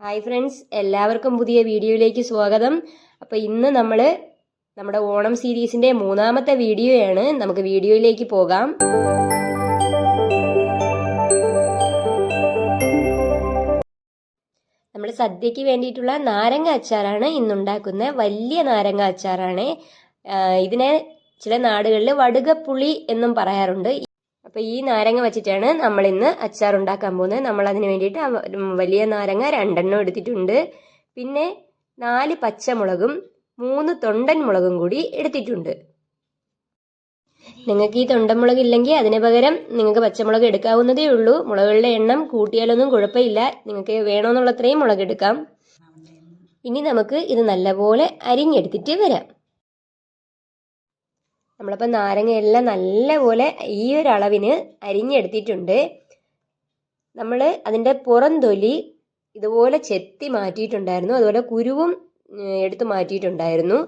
Hi friends, എല്ലാവർക്കും പുതിയ വീഡിയോയിലേക്ക് സ്വാഗതം. അപ്പോൾ ഇന്ന് നമ്മുടെ ഓണം സീരീസിന്റെ മൂന്നാമത്തെ വീഡിയോയാണ്. നമുക്ക് വീഡിയോയിലേക്ക് പോകാം. നമ്മൾ സദ്യക്ക് വേണ്ടിയിട്ടുള്ള നാരങ്ങ അച്ചാറാണ് ഇന്നുണ്ടാക്കുന്ന. വലിയ നാരങ്ങ അച്ചാറാണ്. ഇതിനെ ചില നാടുകളിൽ വടുകപ്പുളി എന്നും പറയാറുണ്ട്. അപ്പോൾ ഈ നാരങ്ങ വെച്ചിട്ടാണ് നമ്മൾ ഇന്ന് അച്ചാർ ഉണ്ടാക്കാൻ പോകുന്നത്. നമ്മൾ അതിന് വേണ്ടിയിട്ട് വലിയ നാരങ്ങ 2 എടുത്തിട്ടുണ്ട്. പിന്നെ 4 പച്ചമുളകും 3 തൊണ്ടൻ മുളകും കൂടി എടുത്തിട്ടുണ്ട്. നിങ്ങൾക്ക് ഈ തൊണ്ടൻ മുളക് ഇല്ലെങ്കിൽ അതിന് പകരം നിങ്ങൾക്ക് പച്ചമുളക് എടുക്കാവുന്നതേ ഉള്ളൂ. മുളകുകളുടെ എണ്ണം കൂട്ടിയാലൊന്നും കുഴപ്പമില്ല. നിങ്ങൾക്ക് വേണമെന്നുള്ളത്രയും മുളക് എടുക്കാം. ഇനി നമുക്ക് ഇത് നല്ലപോലെ അരിഞ്ഞെടുത്തിട്ട് വരാം. നമ്മളിപ്പോൾ നാരങ്ങയെല്ലാം നല്ലപോലെ ഈ ഒരു അളവിന് അരിഞ്ഞെടുത്തിട്ടുണ്ട്. നമ്മൾ അതിൻ്റെ പുറം തൊലി ഇതുപോലെ ചെത്തി മാറ്റിയിട്ടുണ്ടായിരുന്നു. അതുപോലെ കുരുവും എടുത്ത് മാറ്റിയിട്ടുണ്ടായിരുന്നു.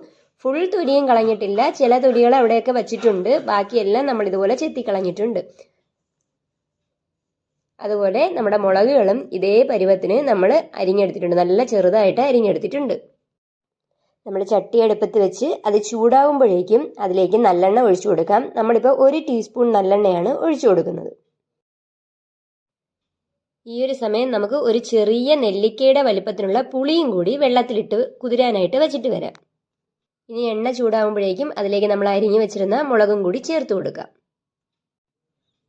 ഫുൾ തൊലിയും കളഞ്ഞിട്ടില്ല. ചില തൊലികൾ അവിടെയൊക്കെ വച്ചിട്ടുണ്ട്. ബാക്കിയെല്ലാം നമ്മൾ ഇതുപോലെ ചെത്തി കളഞ്ഞിട്ടുണ്ട്. അതുപോലെ നമ്മുടെ മുളകുകളും ഇതേ പരുവത്തിന് നമ്മൾ അരിഞ്ഞെടുത്തിട്ടുണ്ട്. നല്ല ചെറുതായിട്ട് അരിഞ്ഞെടുത്തിട്ടുണ്ട്. നമ്മൾ ചട്ടി അടുപ്പത്ത് വെച്ച് അത് ചൂടാവുമ്പോഴേക്കും അതിലേക്ക് നല്ലെണ്ണ ഒഴിച്ചു കൊടുക്കാം. നമ്മളിപ്പോൾ 1 ടീസ്പൂൺ നല്ലെണ്ണയാണ് ഒഴിച്ചു കൊടുക്കുന്നത്. ഈ ഒരു സമയം നമുക്ക് ഒരു ചെറിയ നെല്ലിക്കയുടെ വലിപ്പത്തിനുള്ള പുളിയും കൂടി വെള്ളത്തിലിട്ട് കുതിരാനായിട്ട് വെച്ചിട്ട് വരാം. ഇനി എണ്ണ ചൂടാവുമ്പോഴേക്കും അതിലേക്ക് നമ്മൾ അരിഞ്ഞു വെച്ചിരുന്ന മുളകും കൂടി ചേർത്ത് കൊടുക്കാം.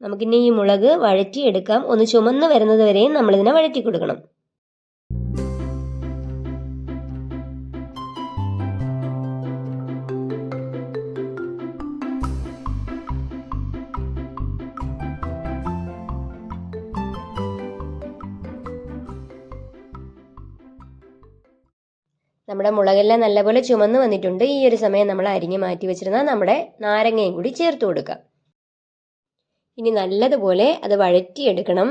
നമുക്കിനി ഈ മുളക് വഴറ്റിയെടുക്കാം. ഒന്ന് ചുമന്ന് വരുന്നത് വരെയും നമ്മളിതിനെ വഴറ്റി കൊടുക്കണം. നമ്മുടെ മുളകെല്ലാം നല്ലപോലെ ചുമന്ന് വന്നിട്ടുണ്ട്. ഈ ഒരു സമയം നമ്മൾ അരിഞ്ഞ് മാറ്റി വെച്ചിരുന്ന നമ്മുടെ നാരങ്ങയും കൂടി ചേർത്ത് കൊടുക്കാം. ഇനി നല്ലതുപോലെ അത് വഴറ്റിയെടുക്കണം.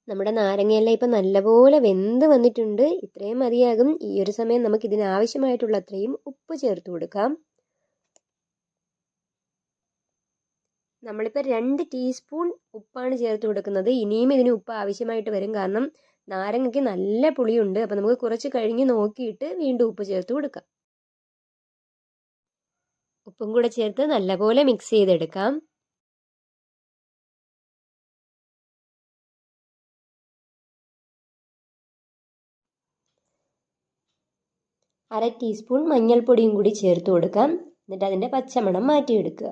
നമ്മുടെ നാരങ്ങയെല്ലാം ഇപ്പം നല്ലപോലെ വെന്ത് വന്നിട്ടുണ്ട്. ഇത്രയും മതിയാകും. ഈ ഒരു സമയം നമുക്ക് ഇതിനാവശ്യമായിട്ടുള്ള അത്രയും ഉപ്പ് ചേർത്ത് കൊടുക്കാം. നമ്മളിപ്പോൾ 2 ടീസ്പൂൺ ഉപ്പാണ് ചേർത്ത് കൊടുക്കുന്നത്. ഇനിയും ഇതിന് ഉപ്പ് ആവശ്യമായിട്ട് വരും. കാരണം നാരങ്ങയ്ക്ക് നല്ല പുളിയുണ്ട്. അപ്പം നമുക്ക് കുറച്ച് കഴിഞ്ഞ് നോക്കിയിട്ട് വീണ്ടും ഉപ്പ് ചേർത്ത് കൊടുക്കാം. ഉപ്പും കൂടെ ചേർത്ത് നല്ലപോലെ മിക്സ് ചെയ്തെടുക്കാം. അര ടീസ്പൂൺ മഞ്ഞൾപ്പൊടിയും കൂടി ചേർത്ത് കൊടുക്കാം. എന്നിട്ട് അതിൻ്റെ പച്ചമണം മാറ്റിയെടുക്കുക.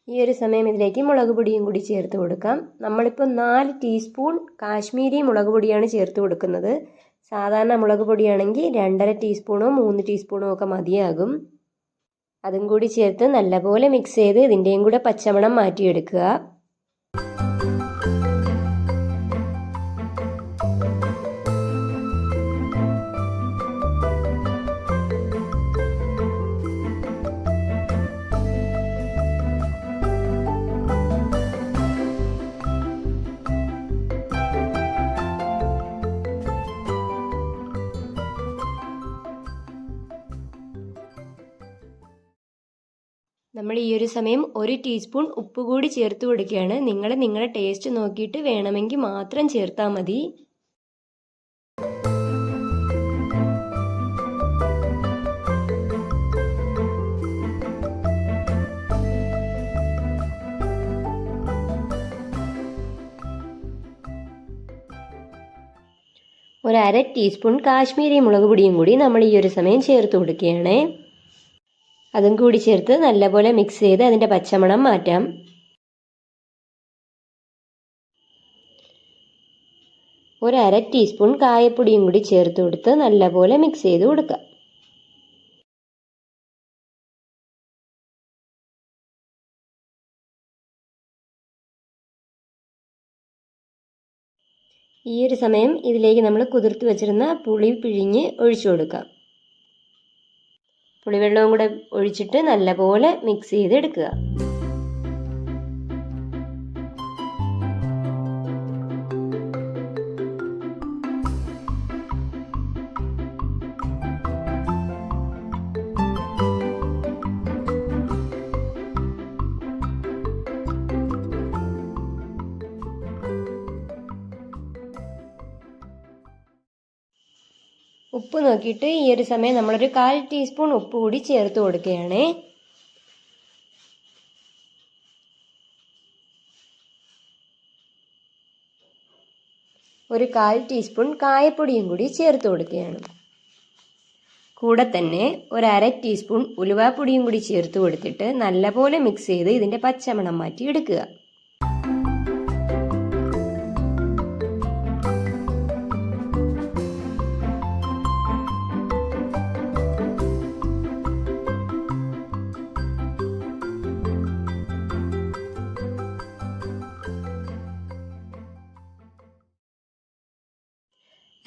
ഈ ഒരു സമയം ഇതിലേക്ക് മുളക് പൊടിയും കൂടി ചേർത്ത് കൊടുക്കാം. നമ്മളിപ്പോൾ 4 ടീസ്പൂൺ കാശ്മീരി മുളക് പൊടിയാണ് ചേർത്ത് കൊടുക്കുന്നത്. സാധാരണ മുളക് പൊടിയാണെങ്കിൽ 2.5 ടീസ്പൂണോ 3 ടീസ്പൂണോ ഒക്കെ മതിയാകും. അതും കൂടി ചേർത്ത് നല്ലപോലെ മിക്സ് ചെയ്ത് ഇതിൻ്റെയും കൂടെ പച്ചമണം മാറ്റിയെടുക്കുക. നമ്മൾ ഈ ഒരു സമയം 1 ടീസ്പൂൺ ഉപ്പ് കൂടി ചേർത്ത് കൊടുക്കുകയാണ്. നിങ്ങളുടെ ടേസ്റ്റ് നോക്കിയിട്ട് വേണമെങ്കിൽ മാത്രം ചേർത്താൽ മതി. ഒരു 1/2 ടീസ്പൂൺ കാശ്മീരി മുളക് പൊടിയും കൂടി നമ്മൾ ഈ ഒരു സമയം ചേർത്ത് കൊടുക്കുകയാണ്. അതും കൂടി ചേർത്ത് നല്ലപോലെ മിക്സ് ചെയ്ത് അതിൻ്റെ പച്ചമണം മാറ്റാം. ഒരു 1/2 ടീസ്പൂൺ കായപ്പൊടിയും കൂടി ചേർത്ത് കൊടുത്ത് നല്ലപോലെ മിക്സ് ചെയ്ത് കൊടുക്കുക. ഈ ഒരു സമയം ഇതിലേക്ക് നമ്മൾ കുതിർത്ത് വെച്ചിരുന്ന പുളി പിഴിഞ്ഞ് ഒഴിച്ചു കൊടുക്കാം. പുളിവെള്ളവും കൂടെ ഒഴിച്ചിട്ട് നല്ലപോലെ മിക്സ് ചെയ്തെടുക്കുക. ഉപ്പ് നോക്കിയിട്ട് ഈ ഒരു സമയം നമ്മളൊരു 1/4 ടീസ്പൂൺ ഉപ്പ് കൂടി ചേർത്ത് കൊടുക്കുകയാണ്. ഒരു 1/4 ടീസ്പൂൺ കായപ്പൊടിയും കൂടി ചേർത്ത് കൊടുക്കുകയാണ്. കൂടെ തന്നെ ഒരു 1/2 ടീസ്പൂൺ ഉലുവാപ്പൊടിയും കൂടി ചേർത്ത് കൊടുത്തിട്ട് നല്ലപോലെ മിക്സ് ചെയ്ത് ഇതിൻ്റെ പച്ചമണം മാറ്റി എടുക്കുക.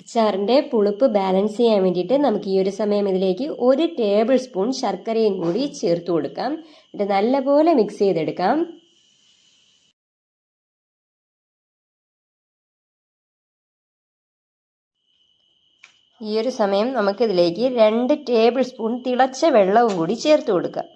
അച്ചാറിൻ്റെ പുളിപ്പ് ബാലൻസ് ചെയ്യാൻ വേണ്ടിയിട്ട് നമുക്ക് ഈ ഒരു സമയം ഇതിലേക്ക് 1 ടേബിൾ സ്പൂൺ ശർക്കരയും കൂടി ചേർത്ത് കൊടുക്കാം. എന്നിട്ട് നല്ലപോലെ മിക്സ് ചെയ്തെടുക്കാം. ഈ ഒരു സമയം നമുക്കിതിലേക്ക് 2 ടേബിൾ സ്പൂൺ തിളച്ച വെള്ളവും കൂടി ചേർത്ത് കൊടുക്കാം.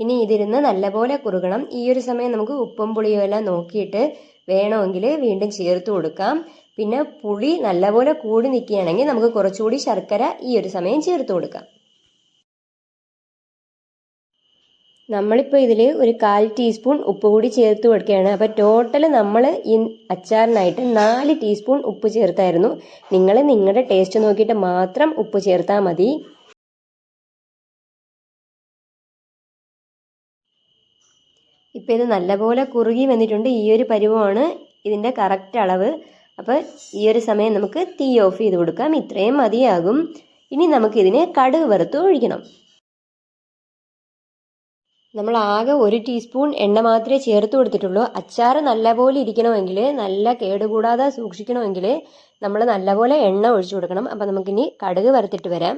ഇനി ഇതിരുന്ന് നല്ലപോലെ കുറുകണം. ഈ ഒരു സമയം നമുക്ക് ഉപ്പും പുളിയും എല്ലാം നോക്കിയിട്ട് വേണമെങ്കിൽ വീണ്ടും ചേർത്ത് കൊടുക്കാം. പിന്നെ പുളി നല്ലപോലെ കൂടി നിൽക്കുകയാണെങ്കിൽ നമുക്ക് കുറച്ചുകൂടി ശർക്കര ഈ ഒരു സമയം ചേർത്ത് കൊടുക്കാം. നമ്മളിപ്പോൾ ഇതിൽ ഒരു 1/4 ടീസ്പൂൺ ഉപ്പ് കൂടി ചേർത്ത് കൊടുക്കുകയാണ്. അപ്പോൾ ടോട്ടൽ നമ്മൾ ഈ അച്ചാറിനായിട്ട് 4 ടീസ്പൂൺ ഉപ്പ് ചേർത്തായിരുന്നു. നിങ്ങൾ നിങ്ങളുടെ ടേസ്റ്റ് നോക്കിയിട്ട് മാത്രം ഉപ്പ് ചേർത്താൽ മതി. ഇപ്പോൾ ഇത് നല്ലപോലെ കുറുകി വന്നിട്ടുണ്ട്. ഈ ഒരു പരുവമാണ് ഇതിൻ്റെ കറക്റ്റ് അളവ്. അപ്പോൾ ഈ ഒരു സമയം നമുക്ക് തീ ഓഫ് ചെയ്ത് കൊടുക്കാം. ഇത്രയും മതിയാകും. ഇനി നമുക്കിതിന് കടുക് വറുത്ത് ഒഴിക്കണം. നമ്മൾ ആകെ 1 ടീസ്പൂൺ എണ്ണ മാത്രമേ ചേർത്ത് കൊടുത്തിട്ടുള്ളൂ. അച്ചാർ നല്ലപോലെ ഇരിക്കണമെങ്കിൽ, നല്ല കേടുകൂടാതെ സൂക്ഷിക്കണമെങ്കിൽ നമ്മൾ നല്ലപോലെ എണ്ണ ഒഴിച്ചു കൊടുക്കണം. അപ്പോൾ നമുക്കിനി കടുക് വറുത്തിട്ട് വരാം.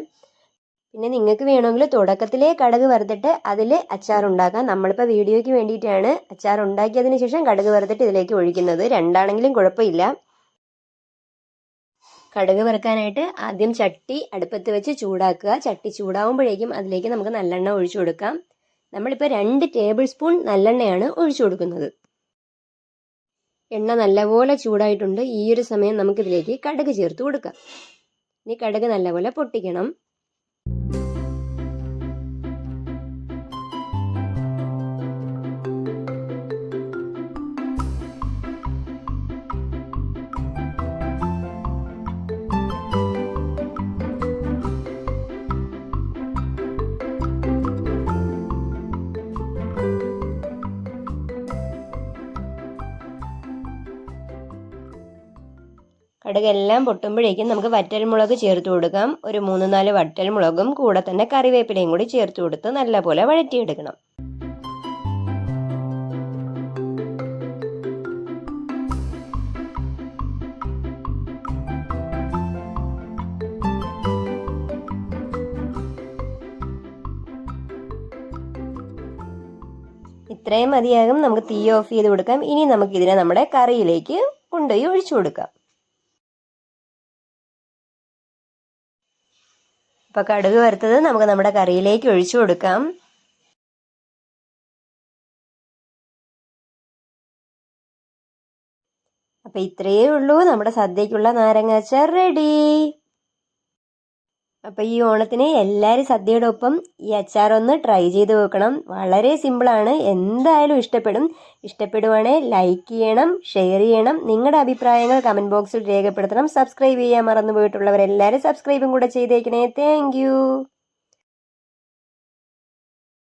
പിന്നെ നിങ്ങൾക്ക് വേണമെങ്കിൽ തുടക്കത്തിലേ കടുക് വറുത്തിട്ട് അതിൽ അച്ചാർ ഉണ്ടാക്കാം. നമ്മളിപ്പോൾ വീഡിയോയ്ക്ക് വേണ്ടിയിട്ടാണ് അച്ചാർ ഉണ്ടാക്കിയതിന് ശേഷം കടുക് വറുത്തിട്ട് ഇതിലേക്ക് ഒഴിക്കുന്നത്. രണ്ടാണെങ്കിലും കുഴപ്പമില്ല. കടുക് വറുക്കാനായിട്ട് ആദ്യം ചട്ടി അടുപ്പത്ത് വെച്ച് ചൂടാക്കുക. ചട്ടി ചൂടാവുമ്പോഴേക്കും അതിലേക്ക് നമുക്ക് നല്ലെണ്ണ ഒഴിച്ചു കൊടുക്കാം. നമ്മളിപ്പോൾ 2 ടേബിൾ സ്പൂൺ നല്ലെണ്ണയാണ് ഒഴിച്ചു കൊടുക്കുന്നത്. എണ്ണ നല്ലപോലെ ചൂടായിട്ടുണ്ട്. ഈ ഒരു സമയം നമുക്കിതിലേക്ക് കടുക് ചേർത്ത് കൊടുക്കാം. ഇനി കടുക് നല്ലപോലെ പൊട്ടിക്കണം. കടുകെല്ലാം പൊട്ടുമ്പോഴേക്കും നമുക്ക് വറ്റൽമുളക് ചേർത്ത് കൊടുക്കാം. ഒരു 3-4 വറ്റൽമുളകും കൂടെ തന്നെ കറിവേപ്പിലയും കൂടി ചേർത്ത് കൊടുത്ത് നല്ലപോലെ വഴറ്റിയെടുക്കണം. ഇത്രയും മതിയാകും. നമുക്ക് തീ ഓഫ് ചെയ്ത് കൊടുക്കാം. ഇനി നമുക്കിതിനെ നമ്മുടെ കറിയിലേക്ക് കൊണ്ടുപോയി ഒഴിച്ചു കൊടുക്കാം. അപ്പോൾ കടുക് വറുത്തത് നമുക്ക് നമ്മുടെ കറിയിലേക്ക് ഒഴിച്ചു കൊടുക്കാം. അപ്പോൾ ഇത്രയേ ഉള്ളൂ, നമ്മുടെ സദ്യക്കുള്ള നാരങ്ങാച്ചാർ റെഡി. അപ്പോൾ ഈ ഓണത്തിന് എല്ലാവരും സദ്യയുടെ ഒപ്പം ഈ അച്ചാറൊന്ന് ട്രൈ ചെയ്ത് നോക്കണം. വളരെ സിമ്പിളാണ്, എന്തായാലും ഇഷ്ടപ്പെടും. ഇഷ്ടപ്പെടുവാണെങ്കിൽ ലൈക്ക് ചെയ്യണം, ഷെയർ ചെയ്യണം, നിങ്ങളുടെ അഭിപ്രായങ്ങൾ കമൻറ്റ് ബോക്സിൽ രേഖപ്പെടുത്തണം. സബ്സ്ക്രൈബ് ചെയ്യാൻ മറന്നു പോയിട്ടുള്ളവരെല്ലാവരും സബ്സ്ക്രൈബും കൂടെ ചെയ്തേക്കണേ. താങ്ക്